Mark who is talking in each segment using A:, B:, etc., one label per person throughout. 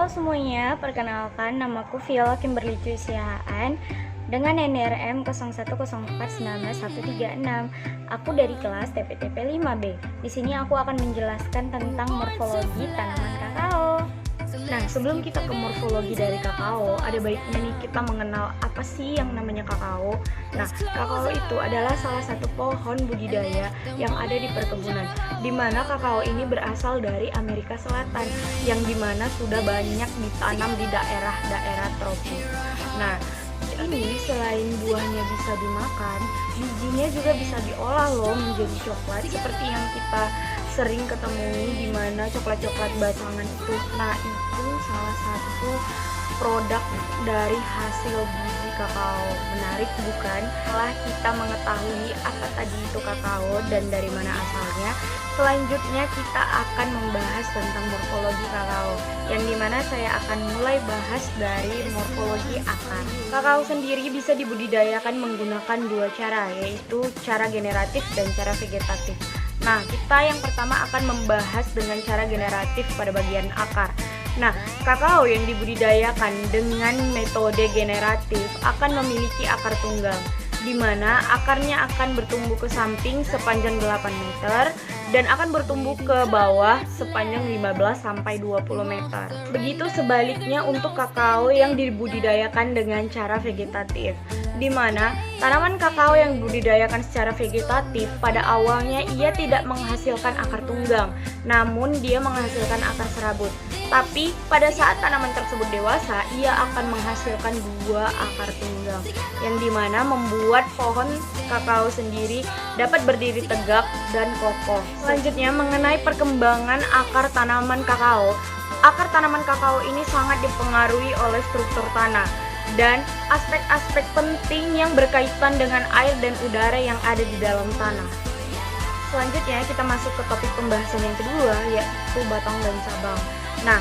A: Halo semuanya, perkenalkan namaku Viola Kimberly Cusiaan dengan NRM 0104199136. Aku dari kelas TPTP 5B. Di sini aku akan menjelaskan tentang morfologi tanaman kakao. Nah, sebelum kita ke morfologi dari kakao, ada baiknya nih kita mengenal apa sih yang namanya kakao. Nah, kakao itu adalah salah satu pohon budidaya yang ada di perkebunan, di mana kakao ini berasal dari Amerika Selatan, yang dimana sudah banyak ditanam di daerah-daerah tropis. Nah, ini selain buahnya bisa dimakan, bijinya juga bisa diolah loh menjadi coklat seperti yang kita sering ketemui di mana coklat-coklat batangan itu. Nah, itu salah satu produk dari hasil biji kakao. Menarik bukan? Setelah kita mengetahui apa tadi itu kakao dan dari mana asalnya, selanjutnya kita akan membahas tentang morfologi kakao, yang dimana saya akan mulai bahas dari morfologi akar. Kakao sendiri bisa dibudidayakan menggunakan dua cara, yaitu cara generatif dan cara vegetatif. Nah, kita yang pertama akan membahas dengan cara generatif pada bagian akar. Nah, kakao yang dibudidayakan dengan metode generatif akan memiliki akar tunggal, di mana akarnya akan bertumbuh ke samping sepanjang 8 meter dan akan bertumbuh ke bawah sepanjang 15-20 meter. Begitu sebaliknya untuk kakao yang dibudidayakan dengan cara vegetatif, di mana tanaman kakao yang dibudidayakan secara vegetatif pada awalnya ia tidak menghasilkan akar tunggang, namun dia menghasilkan akar serabut. Tapi pada saat tanaman tersebut dewasa, ia akan menghasilkan dua akar tunggang, yang dimana membuat pohon kakao sendiri dapat berdiri tegak dan kokoh. Selanjutnya, mengenai perkembangan akar tanaman kakao. Akar tanaman kakao ini sangat dipengaruhi oleh struktur tanah dan aspek-aspek penting yang berkaitan dengan air dan udara yang ada di dalam tanah. Selanjutnya kita masuk ke topik pembahasan yang kedua, yaitu batang dan cabang. Nah,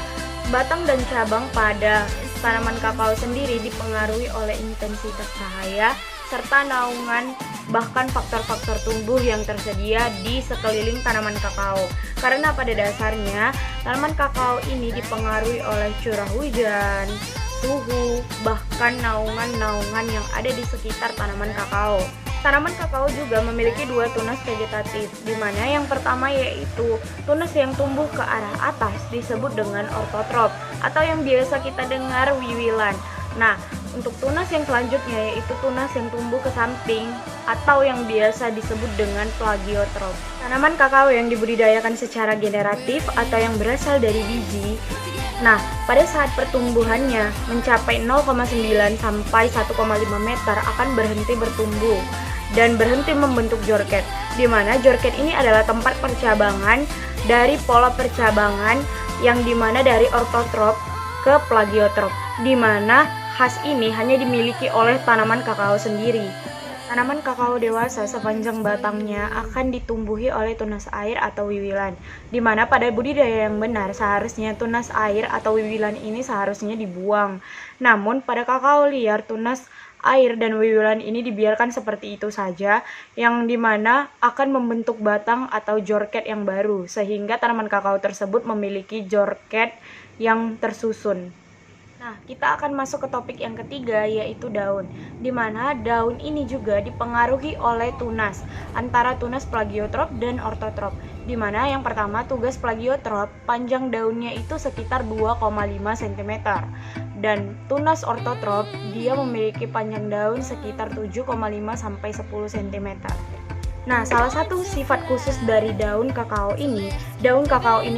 A: batang dan cabang pada tanaman kakao sendiri dipengaruhi oleh intensitas cahaya serta naungan bahkan faktor-faktor tumbuh yang tersedia di sekeliling tanaman kakao. Karena pada dasarnya tanaman kakao ini dipengaruhi oleh curah hujan, suhu, bahkan naungan-naungan yang ada di sekitar tanaman kakao. Tanaman kakao juga memiliki dua tunas vegetatif, di mana yang pertama yaitu tunas yang tumbuh ke arah atas disebut dengan ortotrop atau yang biasa kita dengar wiwilan. Nah, untuk tunas yang selanjutnya yaitu tunas yang tumbuh ke samping atau yang biasa disebut dengan plagiotrop. Tanaman kakao yang dibudidayakan secara generatif atau yang berasal dari biji. Nah, pada saat pertumbuhannya mencapai 0,9 sampai 1,5 meter akan berhenti bertumbuh dan berhenti membentuk jorket, di mana jorket ini adalah tempat percabangan dari pola percabangan yang dimana dari ortotrop ke plagiotrop, di mana khas ini hanya dimiliki oleh tanaman kakao sendiri. Tanaman kakao dewasa sepanjang batangnya akan ditumbuhi oleh tunas air atau wiwilan, di mana pada budidaya yang benar seharusnya tunas air atau wiwilan ini seharusnya dibuang. Namun pada kakao liar tunas air dan wiwilan ini dibiarkan seperti itu saja, yang dimana akan membentuk batang atau jorket yang baru, sehingga tanaman kakao tersebut memiliki jorket yang tersusun. Nah, kita akan masuk ke topik yang ketiga, yaitu daun, di mana daun ini juga dipengaruhi oleh tunas antara tunas plagiotrop dan ortotrop, di mana yang pertama tugas plagiotrop panjang daunnya itu sekitar 2,5 cm dan tunas ortotrop dia memiliki panjang daun sekitar 7,5 sampai 10 cm. Nah, salah satu sifat khusus dari daun kakao ini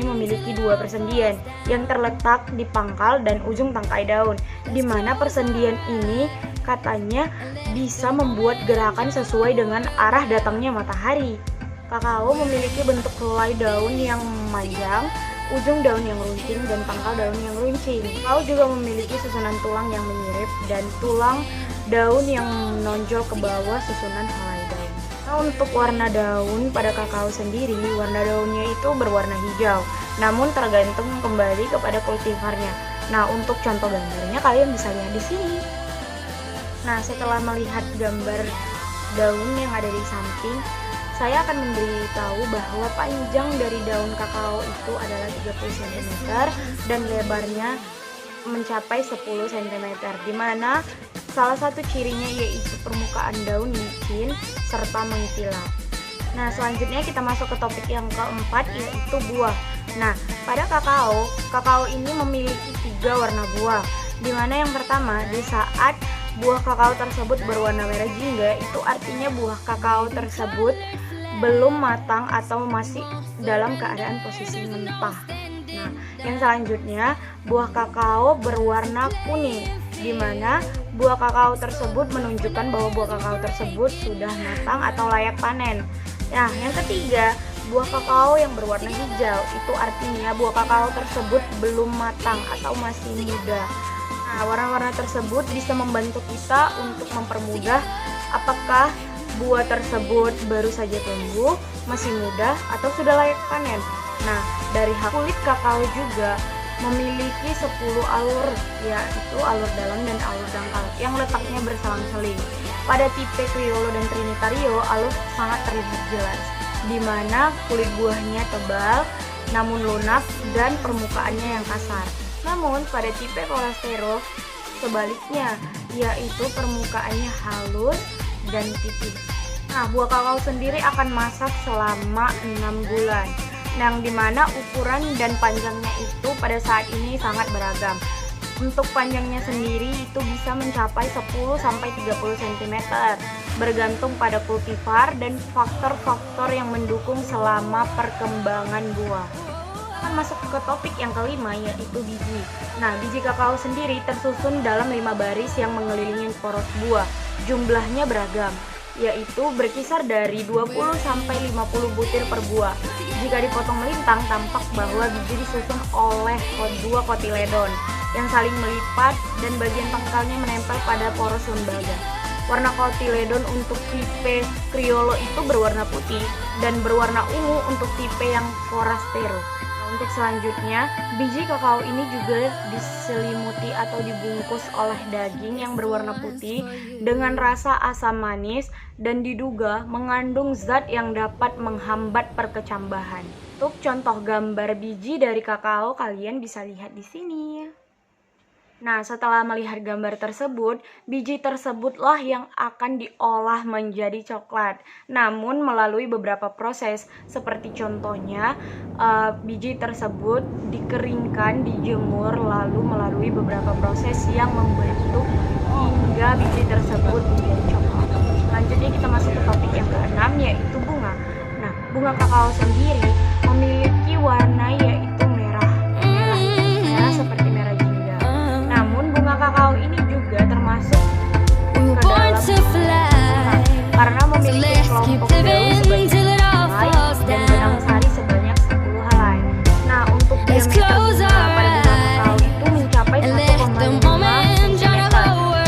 A: memiliki dua persendian yang terletak di pangkal dan ujung tangkai daun, di mana persendian ini katanya bisa membuat gerakan sesuai dengan arah datangnya matahari. Kakao memiliki bentuk helai daun yang memanjang, ujung daun yang runcing, dan pangkal daun yang runcing. Kakao juga memiliki susunan tulang yang menyirip dan tulang daun yang menonjol ke bawah susunan helai daun. Nah, untuk warna daun pada kakao sendiri, warna daunnya itu berwarna hijau, namun tergantung kembali kepada kultivarnya. Nah, untuk contoh gambarnya kalian bisa lihat di sini. Nah, setelah melihat gambar daun yang ada di samping, saya akan memberitahu bahwa panjang dari daun kakao itu adalah 30 cm dan lebarnya mencapai 10 cm, dimana salah satu cirinya yaitu permukaan daun licin serta mengkilap. Nah, selanjutnya kita masuk ke topik yang keempat, yaitu buah. Nah, pada kakao ini memiliki 3 warna buah, dimana yang pertama, di saat buah kakao tersebut berwarna merah jingga, itu artinya buah kakao tersebut belum matang atau masih dalam keadaan posisi mentah. Nah, yang selanjutnya, buah kakao berwarna kuning, dimana buah kakao tersebut menunjukkan bahwa buah kakao tersebut sudah matang atau layak panen. Nah, yang ketiga, buah kakao yang berwarna hijau, itu artinya buah kakao tersebut belum matang atau masih muda. Nah, warna-warna tersebut bisa membantu kita untuk mempermudah apakah buah tersebut baru saja tumbuh, masih muda, atau sudah layak panen. Nah, dari kulit kakao juga memiliki 10 alur, yaitu alur dalam dan alur dangkal yang letaknya berselang-seling. Pada tipe Criollo dan Trinitario, alur sangat terlihat jelas, di mana kulit buahnya tebal namun lunak dan permukaannya yang kasar. Namun pada tipe Forastero sebaliknya, yaitu permukaannya halus dan tipis. Nah, buah kakao sendiri akan masak selama 6 bulan. Yang dimana ukuran dan panjangnya itu pada saat ini sangat beragam. Untuk panjangnya sendiri itu bisa mencapai 10-30 cm, bergantung pada kultivar dan faktor-faktor yang mendukung selama perkembangan buah. Akan masuk ke topik yang kelima, yaitu biji. Nah, biji kakao sendiri tersusun dalam 5 baris yang mengelilingi poros buah. Jumlahnya beragam, yaitu berkisar dari 20-50 butir per buah. Jika dipotong melintang, tampak bahwa biji disusun oleh 2 kotiledon yang saling melipat dan bagian pangkalnya menempel pada poros lembaga. Warna kotiledon untuk tipe Criollo itu berwarna putih dan berwarna ungu untuk tipe yang Forastero. Untuk selanjutnya, biji kakao ini juga diselimuti atau dibungkus oleh daging yang berwarna putih dengan rasa asam manis dan diduga mengandung zat yang dapat menghambat perkecambahan. Untuk contoh gambar biji dari kakao, kalian bisa lihat di sini. Nah, setelah melihat gambar tersebut, biji tersebutlah yang akan diolah menjadi coklat. Namun melalui beberapa proses, seperti contohnya biji tersebut dikeringkan, dijemur, lalu melalui beberapa proses yang membentuk hingga biji tersebut menjadi coklat. Selanjutnya kita masuk ke topik yang keenam, yaitu bunga. Nah, bunga kakao sendiri memiliki warna yaitu merah seperti merah jingga. Namun bunga kakao ini juga termasuk ke dalam karena memiliki kelompok daun sebanyak 10 helai dan benang sari sebanyak 10 helai. Nah, untuk diameter bunga pada bunga kakao itu mencapai 1,5 cm,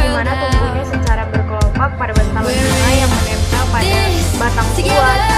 A: di mana tumbuhnya secara berkelompok pada bantalan bunga yang menempel pada batang buah.